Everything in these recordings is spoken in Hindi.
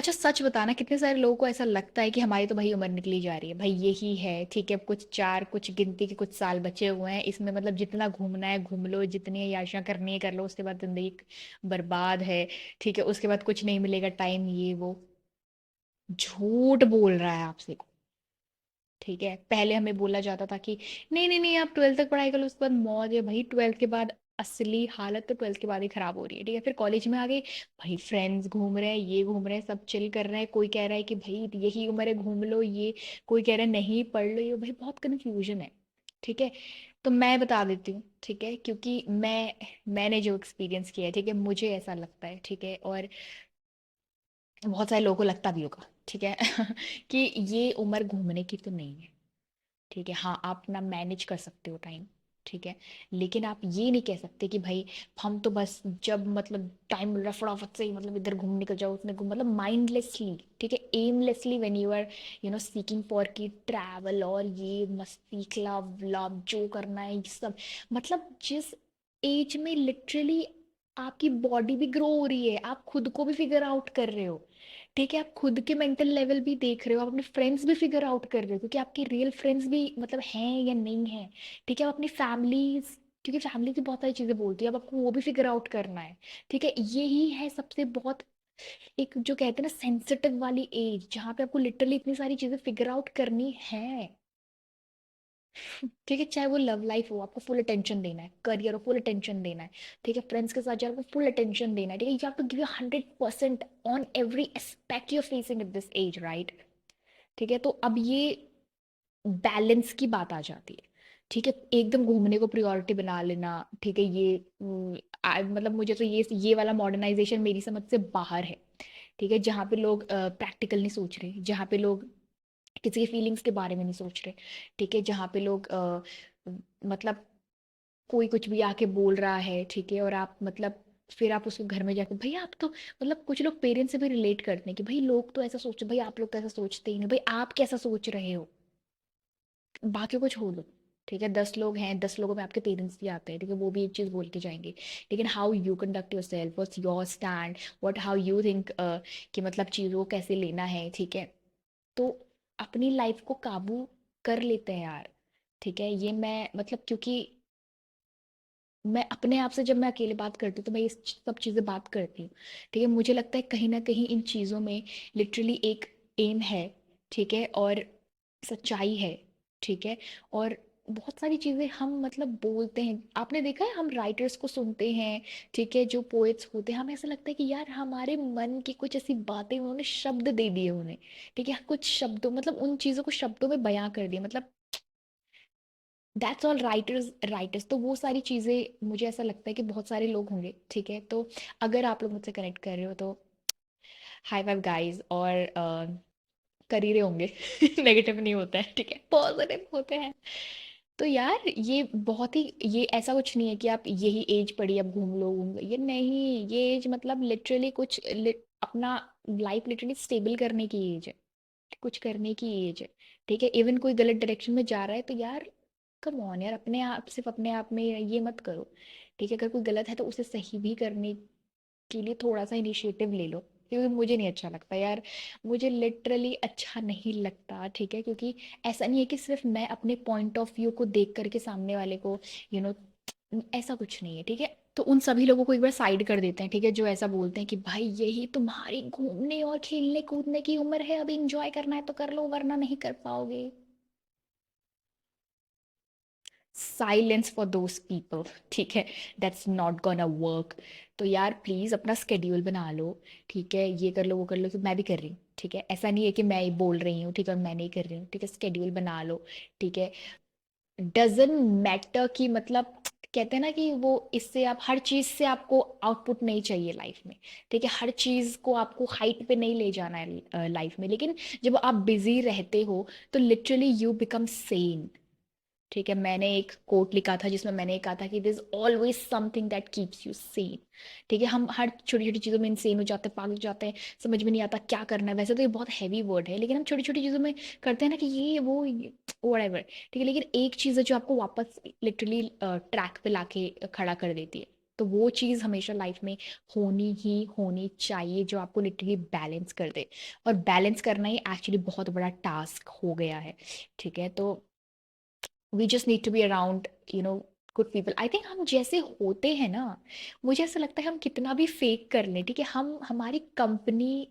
अच्छा सच बताना, कितने सारे लोगों को ऐसा लगता है कि हमारी तो भाई उम्र निकली जा रही है, भाई यही है ठीक है, कुछ चार कुछ गिनती के कुछ साल बचे हुए हैं इसमें, मतलब जितना घूमना है घूम लो, जितनी याशां करनी है कर लो, उसके बाद जिंदगी बर्बाद है। ठीक है, उसके बाद कुछ नहीं मिलेगा, टाइम ये वो। झूठ बोल रहा है आपसे। ठीक है, पहले हमें बोला जाता था कि नहीं नहीं नहीं आप ट्वेल्थ तक पढ़ाई कर लो, उसके बाद मौज है। भाई ट्वेल्थ के बाद असली हालत तो ट्वेल्थ के बाद ही खराब हो रही है। ठीक है, फिर कॉलेज में आ गए, भाई फ्रेंड्स घूम रहे हैं, ये घूम रहे हैं, सब चिल कर रहे हैं, कोई कह रहा है कि भाई यही उम्र है घूम लो ये, कोई कह रहा है नहीं पढ़ लो ये। भाई बहुत कन्फ्यूजन है। ठीक है, तो मैं बता देती हूँ ठीक है, क्योंकि मैंने जो एक्सपीरियंस किया है ठीक है, मुझे ऐसा लगता है ठीक है, और बहुत सारे लोगों को लगता भी होगा ठीक है कि ये उम्र घूमने की तो नहीं है। ठीक है, हाँ आप अपना मैनेज कर सकते हो टाइम। ठीक है, लेकिन आप ये नहीं कह सकते कि भाई हम तो बस जब मतलब टाइम मिल रहा है फटाफट से ही मतलब इधर घूम निकल जाओ उसने घूम, मतलब माइंडलेसली। ठीक है, aimlessly when you are seeking for की ट्रैवल और ये मस्ती क्लब व्लब जो करना है ये सब। मतलब जिस एज में लिटरली आपकी बॉडी भी ग्रो हो रही है, आप खुद को भी फिगर आउट कर रहे हो। ठीक है, आप खुद के मेंटल लेवल भी देख रहे हो, आप अपने फ्रेंड्स भी फिगर आउट कर रहे हो, क्योंकि आपके रियल फ्रेंड्स भी मतलब हैं या नहीं है। ठीक है, आप अपनी फैमिलीज, क्योंकि फैमिली की बहुत सारी चीजें बोलती है, अब आपको वो भी फिगर आउट करना है। ठीक है, यही है सबसे बहुत एक जो कहते हैं ना सेंसिटिव वाली एज, जहाँ पे आपको लिटरली इतनी सारी चीजें फिगर आउट करनी है। ठीक है, चाहे वो लव लाइफ हो, आपको फुल अटेंशन देना है, करियर हो फुल अटेंशन देना है। ठीक है, फ्रेंड्स के साथ जाकर फुल अटेंशन देना है। ठीक है, you have to give you 100% on every aspect you are facing at this age, right. ठीक है, तो अब ये बैलेंस की बात आ जाती है। ठीक है, एकदम घूमने को प्रायोरिटी बना लेना। ठीक है, ये मतलब मुझे तो ये वाला मॉडर्नाइजेशन मेरी समझ से बाहर है। ठीक है, जहाँ पे लोग प्रैक्टिकल नहीं सोच रहे, जहाँ पे लोग किसी की फीलिंग्स के बारे में नहीं सोच रहे। ठीक है, जहाँ पे लोग मतलब कोई कुछ भी आके बोल रहा है ठीक है, और आप मतलब फिर आप उसको घर में जाके भैया आप तो मतलब कुछ लोग पेरेंट्स से भी रिलेट करते हैं कि भाई लोग तो ऐसा सोचते, भाई आप लोग तो ऐसा सोचते ही नहीं, भाई आप कैसा सोच रहे हो, बाकी को छोड़ दो। ठीक है, 10 लोग हैं, 10 लोगों में आपके पेरेंट्स भी आते हैं, ठीक है, वो भी एक चीज बोल के जाएंगे। लेकिन how you conduct your self, what's your stand, what how you think कि मतलब चीजों को कैसे लेना है। ठीक है, तो अपनी लाइफ को काबू कर लेते हैं यार। ठीक है, ये मैं मतलब क्योंकि मैं अपने आप से जब मैं अकेले बात करती हूँ तो मैं ये सब चीज़ें बात करती हूँ। ठीक है, मुझे लगता है कहीं ना कहीं इन चीज़ों में लिटरली एक एम है। ठीक है, और सच्चाई है। ठीक है, और बहुत सारी चीज़ें हम मतलब बोलते हैं, आपने देखा है हम राइटर्स को सुनते हैं। ठीक है, जो पोएट्स होते हैं, हमें ऐसा लगता है कि यार हमारे मन की कुछ ऐसी बातें उन्होंने शब्द दे दिए उन्हें। ठीक है, कुछ शब्दों मतलब उन चीज़ों को शब्दों में बयां कर दिया, मतलब दैट्स ऑल राइटर्स राइटर्स। तो वो सारी चीज़ें मुझे ऐसा लगता है कि बहुत सारे लोग होंगे। ठीक है, तो अगर आप लोग मुझसे कनेक्ट कर रहे हो तो हाई फाइव गाइस, और कर ही रहे होंगे नेगेटिव नहीं होता है, ठीक है, पॉजिटिव होते हैं। तो यार ये बहुत ही, ये ऐसा कुछ नहीं है कि आप यही एज पढ़ी अब घूम लो, ये नहीं, ये एज मतलब लिटरली अपना लाइफ लिटरली स्टेबल करने की एज है, कुछ करने की एज है। ठीक है, इवन कोई गलत डायरेक्शन में जा रहा है तो यार कम ऑन यार, अपने आप सिर्फ अपने आप में ये मत करो। ठीक है, अगर कोई गलत है तो उसे सही भी करने के लिए थोड़ा सा इनिशिएटिव ले लो, क्योंकि मुझे नहीं अच्छा लगता यार, मुझे लिटरली अच्छा नहीं लगता। ठीक है, क्योंकि ऐसा नहीं है कि सिर्फ मैं अपने पॉइंट ऑफ व्यू को देख करके सामने वाले को यू you नो ऐसा कुछ नहीं है। ठीक है, तो उन सभी लोगों को एक बार साइड कर देते हैं। ठीक है, जो ऐसा बोलते हैं कि भाई यही तुम्हारी घूमने और खेलने कूदने की उम्र है, अभी इंजॉय करना है तो कर लो वरना नहीं कर पाओगे। Silence for those people. ठीक है, दैट्स नॉट गोना वर्क। तो यार प्लीज अपना स्केड्यूल बना लो। ठीक है, ये कर लो वो कर लो, कि मैं भी कर रही हूँ। ठीक है, ऐसा नहीं है कि मैं ही बोल रही हूँ ठीक है और मैं नहीं कर रही हूँ। ठीक है, स्केड्यूल बना लो। ठीक है, डजन मैटर कि मतलब कहते हैं ना कि वो इससे आप हर चीज से आपको आउटपुट नहीं चाहिए लाइफ में। ठीक है, हर चीज को आपको हाइट पे नहीं ले जाना है लाइफ में, लेकिन जब आप बिजी रहते हो तो लिटरली यू बिकम सेन। ठीक है, मैंने एक कोट लिखा था जिसमें मैंने कहा था कि this always something that keeps you Sen. ठीक है, हम हर छोटी छोटी चीज़ों में इंसेन हो जाते हैं, पागल हो जाते हैं, समझ में नहीं आता क्या करना है। वैसे तो ये बहुत हैवी वर्ड है, लेकिन हम छोटी छोटी चीज़ों में करते हैं ना कि ये वो व्हाटएवर। ठीक है, लेकिन एक चीज़ है जो आपको वापस लिटरली ट्रैक पे लाके खड़ा कर देती है। तो वो चीज़ हमेशा लाइफ में होनी ही होनी चाहिए, जो आपको लिटरली बैलेंस कर दे। और बैलेंस करना ही एक्चुअली बहुत बड़ा टास्क हो गया है, ठीक है? तो we just need to be around good people. I think हम जैसे होते हैं ना, मुझे ऐसा लगता है हम कितना भी फेक कर लें, ठीक है, हम हमारी कंपनी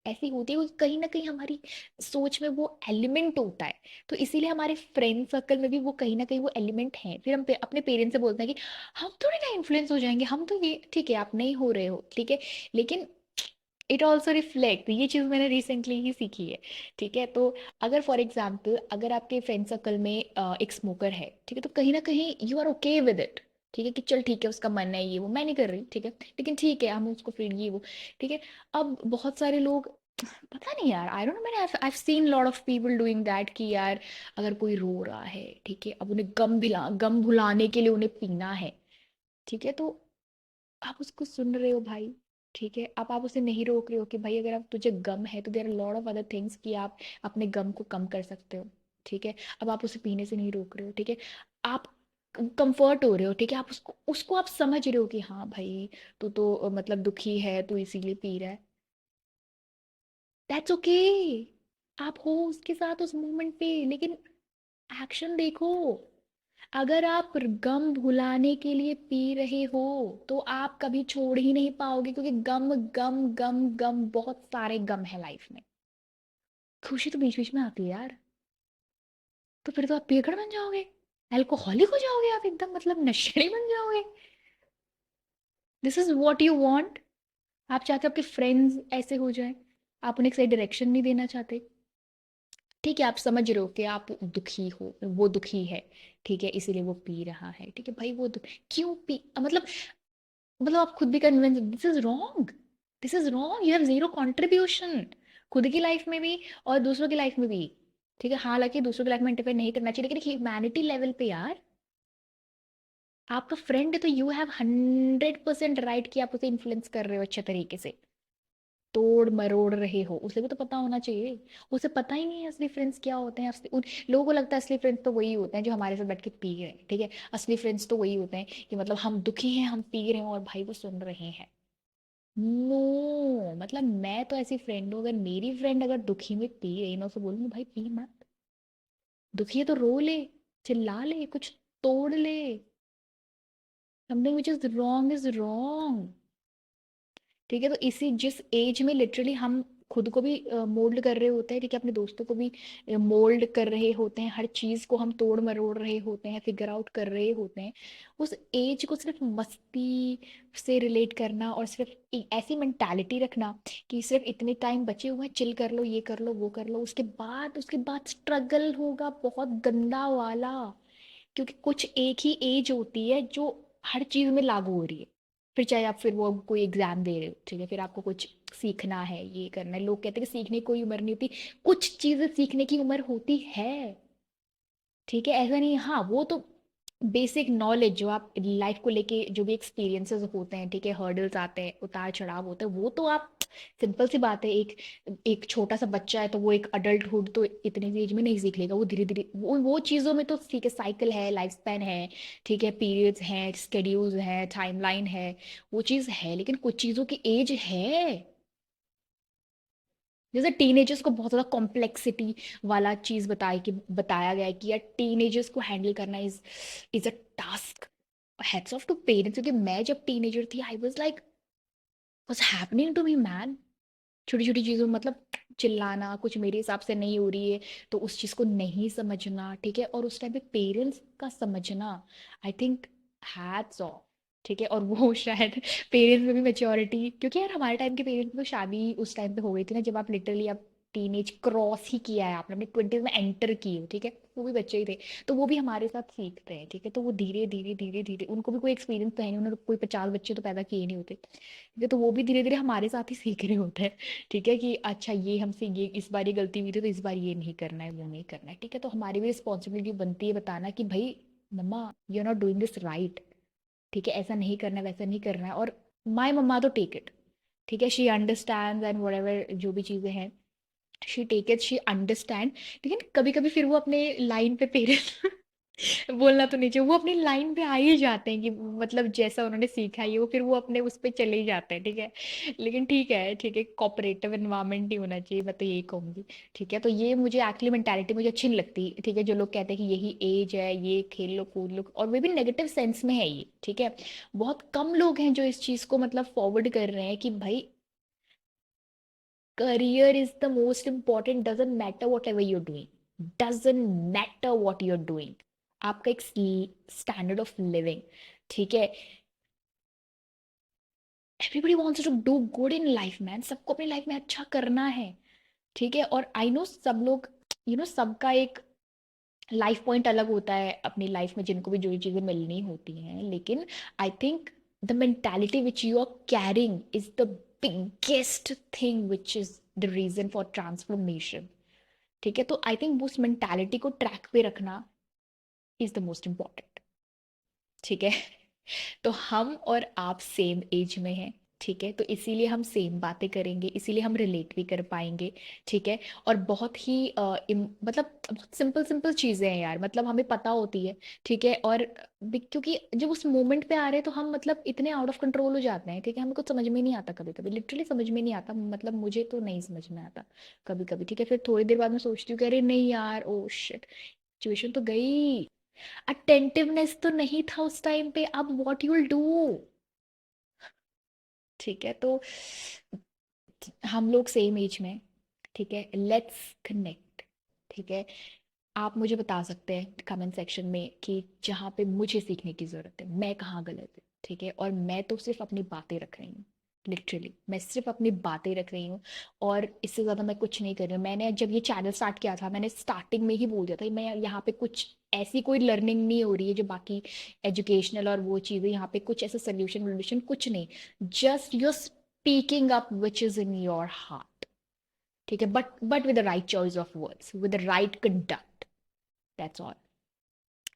ऐसी होती है कि कहीं ना कहीं हमारी सोच में वो एलिमेंट होता है। तो इसीलिए हमारे फ्रेंड सर्कल में भी वो कहीं ना कहीं वो एलिमेंट है। फिर हम अपने पेरेंट्स से बोलते हैं कि हम थोड़ी ना इन्फ्लुएंस हो जाएंगे, हम तो ये ठीक है, आप नहीं हो रहे हो, ठीक है, लेकिन इट ऑल्सो रिफ्लेक्ट, ये चीज़ मैंने रिसेंटली ही सीखी है, ठीक है? तो अगर फॉर एग्जाम्पल अगर आपके फ्रेंड सर्कल में एक स्मोकर है, ठीक है, तो कहीं ना कहीं you are okay with it, ठीक है, कि चल ठीक है उसका मन है, ये वो मैं नहीं कर रही, ठीक है, लेकिन ठीक है हम उसको फ्री ये वो, ठीक है। अब बहुत सारे लोग, पता नहीं यार, आई डोंट नो, मैंने I seen lot of people doing that कि यार अगर कोई रो रहा है, ठीक है, अब उन्हें गम भुलाने के लिए उन्हें पीना है, ठीक है, तो आप उसको सुन रहे हो भाई, ठीक है, अब आप उसे नहीं रोक रहे हो कि भाई अगर आप तुझे गम है तो there are lot of other things कि आप अपने गम को कम कर सकते हो, ठीक है। अब आप उसे पीने से नहीं रोक रहे हो, ठीक है, आप कंफर्ट हो रहे हो, ठीक है, आप उसको उसको आप समझ रहे हो कि हाँ भाई तू तो मतलब दुखी है, तू इसीलिए पी रहा है, दैट्स ओके, आप हो उसके साथ उस मोमेंट पे, लेकिन एक्शन देखो। अगर आप गम भुलाने के लिए पी रहे हो तो आप कभी छोड़ ही नहीं पाओगे, क्योंकि गम गम गम गम बहुत सारे गम है लाइफ में। खुशी तो बीच बीच में आती है यार। तो फिर तो आप पियकड़ बन जाओगे, अल्कोहलिक हो जाओगे, आप एकदम मतलब नशेड़ी बन जाओगे। This is what you want? आप चाहते हो आपके फ्रेंड्स ऐसे हो जाए, आप उन्हें एक सही डायरेक्शन नहीं देना चाहते, ठीक है, आप समझ रहे हो कि आप दुखी हो, वो दुखी है, ठीक है, इसीलिए वो पी रहा है, ठीक है भाई, क्यों पी, मतलब आप खुद भी convince, this is wrong, this is wrong, you have zero contribution खुद की लाइफ में भी और दूसरों की लाइफ में भी, ठीक है, हालांकि दूसरों की लाइफ में इंटरफेयर नहीं करना चाहिए, लेकिन ह्यूमैनिटी लेवल पे यार, आपका फ्रेंड है तो यू हैव 100% राइट कि आप उसे इन्फ्लुएंस कर रहे हो अच्छे तरीके से, तोड़ मरोड़ रहे हो, उसे भी तो पता होना चाहिए। उसे पता ही नहीं है असली फ्रेंड्स क्या होते हैं, असली उन लोगों को लगता है असली फ्रेंड्स तो वही होते हैं जो हमारे साथ बैठ के पी रहे हैं, ठीक है, असली फ्रेंड्स तो वही होते हैं कि मतलब हम दुखी हैं, हम पी रहे हैं और भाई वो सुन रहे हैं। नो, मतलब मैं तो ऐसी फ्रेंड हूँ, अगर मेरी फ्रेंड अगर दुखी में पी रही है, मैं उसे बोलूंगी भाई पी मत, दुखी है तो रो ले, चिल्ला ले, कुछ तोड़ ले, something which is wrong is wrong, ठीक है। तो इसी जिस एज में लिटरली हम खुद को भी मोल्ड कर रहे होते हैं, ठीक है, अपने दोस्तों को भी मोल्ड कर रहे होते हैं, हर चीज को हम तोड़ मरोड़ रहे होते हैं, फिगर आउट कर रहे होते हैं, उस एज को सिर्फ मस्ती से रिलेट करना और सिर्फ ऐसी मेंटालिटी रखना कि सिर्फ इतने टाइम बचे हुए हैं, चिल कर लो, ये कर लो, वो कर लो, उसके बाद स्ट्रगल होगा बहुत गंदा वाला, क्योंकि कुछ एक ही एज होती है जो हर चीज में लागू हो रही है। फिर चाहे आप फिर वो कोई एग्जाम दे रहे हो, ठीक है, फिर आपको कुछ सीखना है, ये करना है, लोग कहते हैं कि सीखने की कोई उम्र नहीं होती, कुछ चीजें सीखने की उम्र होती है, ठीक है, ऐसा नहीं, हाँ वो तो बेसिक नॉलेज जो आप लाइफ को लेके जो भी एक्सपीरियंसेस होते हैं, ठीक है, हर्डल्स आते हैं, उतार चढ़ाव होते हैं, वो तो आप, सिंपल सी बात है, एक एक छोटा सा बच्चा है तो वो एक अडल्टहुड तो इतनी सी एज में नहीं सीख लेगा, वो धीरे धीरे वो चीज़ों में तो ठीक है, साइकिल है, लाइफ स्पैन है, ठीक है, पीरियड्स हैं, स्केड्यूल्स हैं, टाइमलाइन है, वो चीज़ है, लेकिन कुछ चीज़ों की एज है। जैसे टीनेजर्स को बहुत ज्यादा कॉम्प्लेक्सिटी वाला चीज बताया गया है कि यार टीनेजर्स को हैंडल करना is a task. Heads off to parents, क्योंकि मैं जब टीनेजर थी I was like what's happening to me man, छोटी छोटी चीजों में मतलब चिल्लाना, कुछ मेरे हिसाब से नहीं हो रही है तो उस चीज को नहीं समझना, ठीक है, और उस टाइम पे पेरेंट्स का समझना, आई थिंक हैट्स ऑफ, ठीक है, और वो शायद पेरेंट्स में भी मेच्योरिटी, क्योंकि यार हमारे टाइम के पेरेंट्स में तो शादी उस टाइम पे हो गई थी ना जब आप लिटरली आप टीनेज क्रॉस ही किया है, आपने अपने 20s में एंटर की हो, ठीक है, वो भी बच्चे ही थे, तो वो भी हमारे साथ सीखते हैं, ठीक है, तो वो धीरे धीरे धीरे धीरे, उनको भी कोई एक्सपीरियंस तो है नहीं, उन्होंने कोई 50 बच्चे तो पैदा किए नहीं होते, ठीक है, तो वो भी धीरे धीरे हमारे साथ ही सीख रहे होते हैं, ठीक है, कि अच्छा ये हमसे ये इस बार ये गलती हुई थी तो इस बार ये नहीं करना है, वो नहीं करना है, ठीक है, तो हमारी भी रिस्पॉन्सिबिलिटी बनती है बताना कि भाई मम्मा you are not doing this right, ठीक है, ऐसा नहीं करना है, वैसा नहीं करना है, और माई मम्मा तो टेक इट, ठीक है, शी अंडरस्टैंड एंड वट जो भी चीज़ें हैं, she take it, she understand, लेकिन कभी कभी फिर वो अपने लाइन पे पेरेंट्स बोलना तो नहीं चाहिए, वो अपनी लाइन पे आ ही जाते हैं कि मतलब जैसा उन्होंने सीखा है वो फिर वो अपने उस पे चले ही जाते हैं, ठीक है। लेकिन ठीक है, कोऑपरेटिव एनवायरनमेंट ही होना चाहिए, मैं तो यही कहूंगी। ठीक है, तो ये मुझे एक्चुअली मेंटालिटी मुझे अच्छी नहीं लगती। ठीक है, जो लोग कहते हैं कि यही एज है, ये खेल लो कूद लो, और वे भी नेगेटिव सेंस में है ये। ठीक है, बहुत कम लोग हैं जो इस चीज को मतलब फॉरवर्ड कर रहे हैं कि भाई career is the most important, doesn't matter whatever you're doing, doesn't matter what you're doing, आपका एक स्टैंडर्ड ऑफ लिविंग। ठीक है, everybody wants to do good in life man, सबको अपनी लाइफ में अच्छा करना है। ठीक है, और आई नो सब लोग, सबका एक लाइफ पॉइंट अलग होता है अपनी लाइफ में, जिनको भी जो चीज़ें मिलनी होती हैं, लेकिन I think the mentality which you are carrying is the biggest thing which is the reason for transformation. ठीक है, तो आई थिंक उस मेंटालिटी को ट्रैक पे रखना इज द मोस्ट इम्पॉर्टेंट। ठीक है, तो हम और आप सेम एज में हैं। ठीक है, तो इसीलिए हम सेम बातें करेंगे, इसीलिए हम रिलेट भी कर पाएंगे। ठीक है, और बहुत ही मतलब बहुत सिंपल सिंपल चीज़ें हैं यार, मतलब हमें पता होती है। ठीक है, और क्योंकि जब उस मोमेंट पे आ रहे हैं तो हम मतलब इतने आउट ऑफ कंट्रोल हो जाते हैं। ठीक है, हमें कुछ समझ में नहीं आता, कभी कभी लिटरली समझ में नहीं आता, मतलब मुझे तो नहीं समझ में आता कभी कभी। ठीक है, फिर थोड़ी देर बाद मैं सोचती हूँ कि अरे नहीं यार, ओ शिट, सिचुएशन तो गई, अटेंटिवनेस तो नहीं था उस टाइम पे, अब व्हाट यू विल डू। ठीक है, तो हम लोग सेम एज में। ठीक है, लेट्स कनेक्ट। ठीक है, आप मुझे बता सकते हैं कमेंट सेक्शन में कि जहाँ पे मुझे सीखने की ज़रूरत है, मैं कहाँ गलत है। ठीक है, और मैं तो सिर्फ अपनी बातें रख रही हूँ, लिटरली मैं सिर्फ अपनी बातें रख रही हूँ, और इससे ज़्यादा मैं कुछ नहीं कर रही हूँ। मैंने जब ये चैनल स्टार्ट किया था, मैंने स्टार्टिंग में ही बोल दिया था कि मैं यहाँ पे कुछ ऐसी कोई लर्निंग नहीं हो रही है जो बाकी एजुकेशनल और वो चीज़ें, यहाँ पे कुछ ऐसा सोल्यूशन वोल्यूशन कुछ नहीं, just your speaking up which is in your heart. ठीक है, but with the right choice of words, with the right conduct, that's all.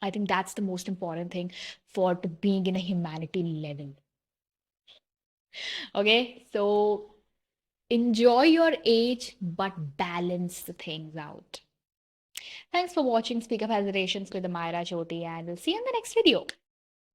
I think that's the most important thing for to being in a humanity level. Okay, so enjoy your age, but balance the things out. Thanks for watching Speak Up Hesitations with Amira Jyoti, and we'll see you in the next video.